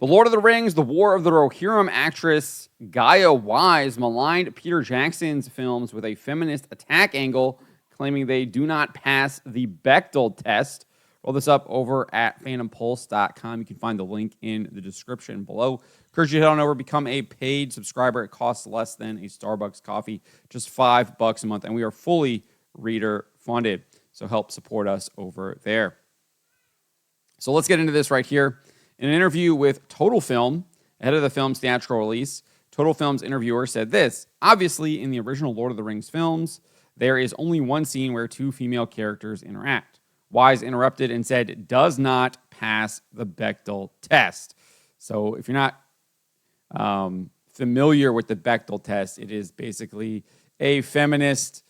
The Lord of the Rings, The War of the Rohirrim actress Gaia Wise maligned Peter Jackson's films with a feminist attack angle, claiming they do not pass the Bechdel test. Roll this up over at phantompulse.com. You can find the link in the description below. Encourage you to head on over, become a paid subscriber. It costs less than a Starbucks coffee, just $5 a month, and we are fully reader funded. So help support us over there. So let's get into this right here. In an interview with Total Film, ahead of the film's theatrical release, Total Film's interviewer said this: obviously, in the original Lord of the Rings films, there is only one scene where two female characters interact. Wise interrupted and said, it does not pass the Bechdel test. So if you're not familiar with the Bechdel test, it is basically a feminist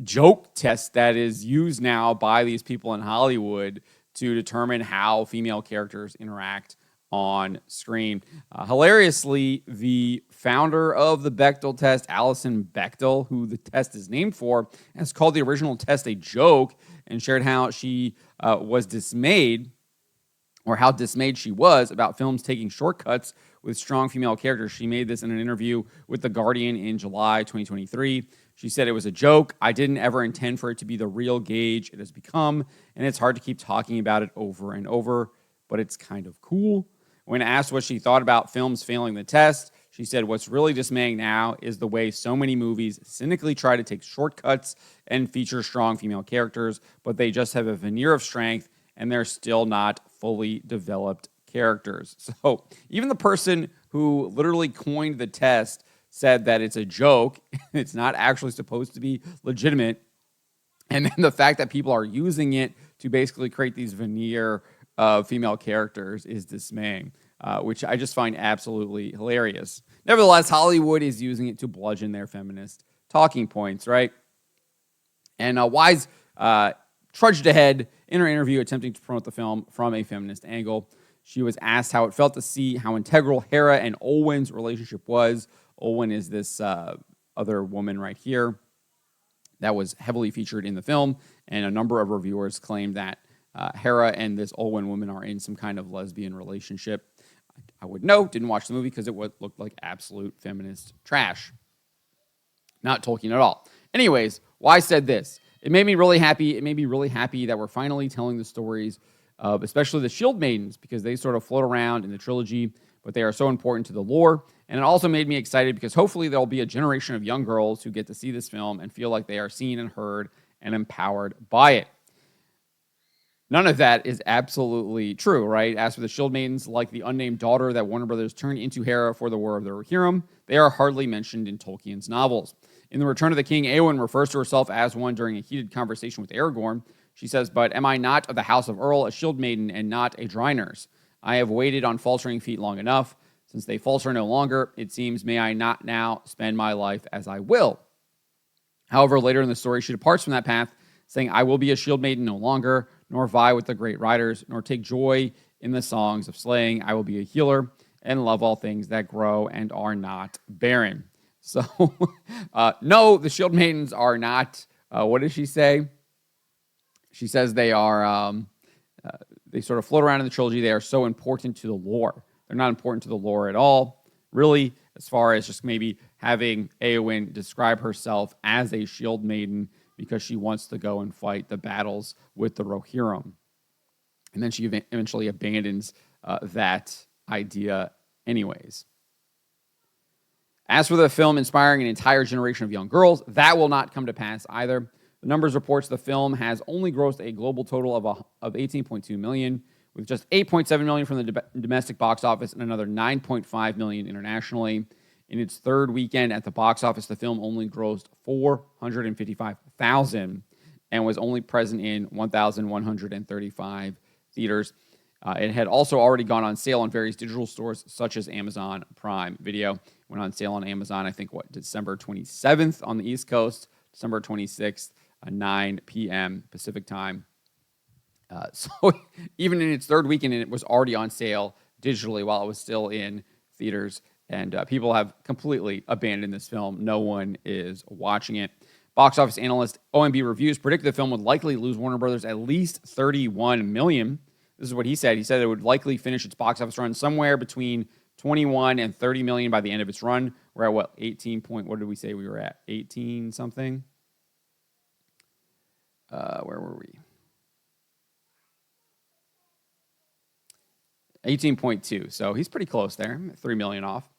joke test that is used now by these people in Hollywood to determine how female characters interact on screen. Hilariously, the founder of the Bechdel test, Alison Bechdel, who the test is named for, has called the original test a joke and shared how she was dismayed, or how dismayed she was about films taking shortcuts with strong female characters. She made this in an interview with The Guardian in July 2023. She said, it was a joke. I didn't ever intend for it to be the real gauge it has become, and it's hard to keep talking about it over and over, but it's kind of cool. When asked what she thought about films failing the test, she said, what's really dismaying now is the way so many movies cynically try to take shortcuts and feature strong female characters, but they just have a veneer of strength, and they're still not fully developed characters. So even the person who literally coined the test said that it's a joke, it's not actually supposed to be legitimate. And then the fact that people are using it to basically create these veneer of female characters is dismaying, which I just find absolutely hilarious. Nevertheless, Hollywood is using it to bludgeon their feminist talking points, right? And Wise trudged ahead in her interview attempting to promote the film from a feminist angle. She was asked how it felt to see how integral Hera and Olwen's relationship was. Olwen is this other woman right here that was heavily featured in the film, and a number of reviewers claimed that Hera and this Olwen woman are in some kind of lesbian relationship. I would know, didn't watch the movie because it looked like absolute feminist trash. Not Tolkien at all. Anyways, Wise said this: it made me really happy. It made me really happy that we're finally telling the stories of especially the Shield Maidens, because they sort of float around in the trilogy, but they are so important to the lore. And it also made me excited because hopefully there'll be a generation of young girls who get to see this film and feel like they are seen and heard and empowered by it. None of that is absolutely true, right? As for the Shield Maidens, like the unnamed daughter that Warner Brothers turned into Hera for the War of the Rohirrim, they are hardly mentioned in Tolkien's novels. In The Return of the King, Eowyn refers to herself as one during a heated conversation with Aragorn. She says, but am I not of the House of Earl, a Shield Maiden, and not a dry nurse? I have waited on faltering feet long enough. Since they falter no longer, it seems, may I not now spend my life as I will. However, later in the story, she departs from that path, saying, I will be a Shield Maiden no longer, nor vie with the great riders, nor take joy in the songs of slaying. I will be a healer and love all things that grow and are not barren. So, no, the Shield Maidens are not, what does she say? She says they are, they sort of float around in the trilogy. They are so important to the lore. They're not important to the lore at all, really, as far as just maybe having Eowyn describe herself as a Shield Maiden because she wants to go and fight the battles with the Rohirrim. And then she eventually abandons that idea anyways. As for the film inspiring an entire generation of young girls, that will not come to pass either. The numbers reports the film has only grossed a global total of $18.2 million, with just $8.7 million from the domestic box office and another $9.5 million internationally. In its third weekend at the box office, the film only grossed $455,000 and was only present in 1,135 theaters. It had also already gone on sale on various digital stores such as Amazon Prime Video. It went on sale on Amazon, I think, December 27th on the East Coast, December 26th, 9 p.m. Pacific time. So even in its third weekend, it was already on sale digitally while it was still in theaters. And people have completely abandoned this film. No one is watching it. Box office analyst OMB Reviews predicted the film would likely lose Warner Brothers at least $31 million. This is what he said. He said it would likely finish its box office run somewhere between 21 and 30 million by the end of its run. We're at what, 18 point, what did we say we were at? 18 something? Where were we? 18.2. So he's pretty close there, 3 million off.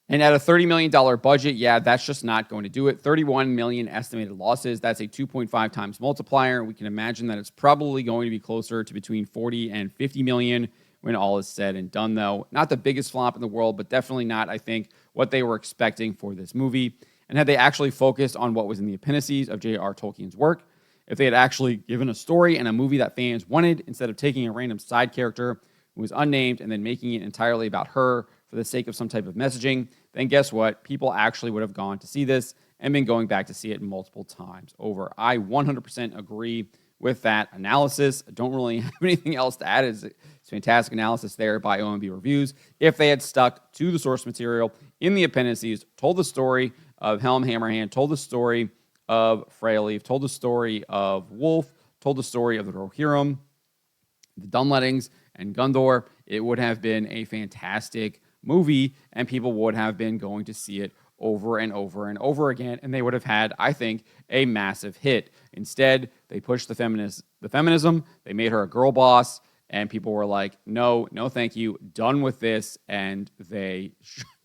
And at a $30 million budget, yeah, that's just not going to do it. 31 million estimated losses. That's a 2.5 times multiplier. We can imagine that it's probably going to be closer to between 40 and 50 million when all is said and done, though. Not the biggest flop in the world, but definitely not, I think, what they were expecting for this movie. And had they actually focused on what was in the appendices of J.R. Tolkien's work, if they had actually given a story and a movie that fans wanted, instead of taking a random side character who was unnamed and then making it entirely about her for the sake of some type of messaging, then guess what? People actually would have gone to see this and been going back to see it multiple times over. I 100% agree with that analysis. I don't really have anything else to add. It's fantastic analysis there by OMB Reviews. If they had stuck to the source material in the appendices, told the story of Helm Hammerhand, told the story of Freyleaf, told the story of Wolf, told the story of the Rohirrim, the Dunlettings, and Gundor, it would have been a fantastic movie, and people would have been going to see it over and over and over again, and they would have had, I think, a massive hit. Instead, they pushed the feminism, they made her a girl boss, and people were like, no, thank you, done with this, and they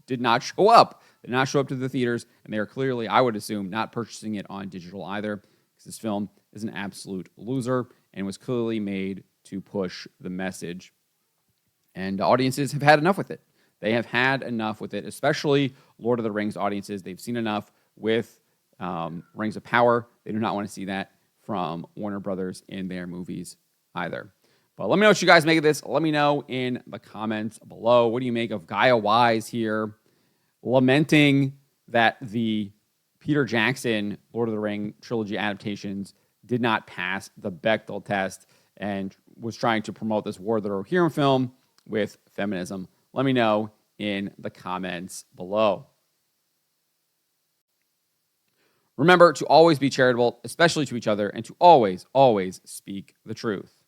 did not show up. They did not show up to the theaters, and they are clearly, I would assume, not purchasing it on digital either, because this film is an absolute loser, and was clearly made to push the message. And audiences have had enough with it. They have had enough with it, especially Lord of the Rings audiences. They've seen enough with Rings of Power. They do not want to see that from Warner Brothers in their movies either. But let me know what you guys make of this. Let me know in the comments below. What do you make of Gaia Wise here, lamenting that the Peter Jackson Lord of the Ring trilogy adaptations did not pass the Bechdel test and was trying to promote this War of the Rohirrim film with feminism? Let me know in the comments below. Remember to always be charitable, especially to each other, and to always, always speak the truth.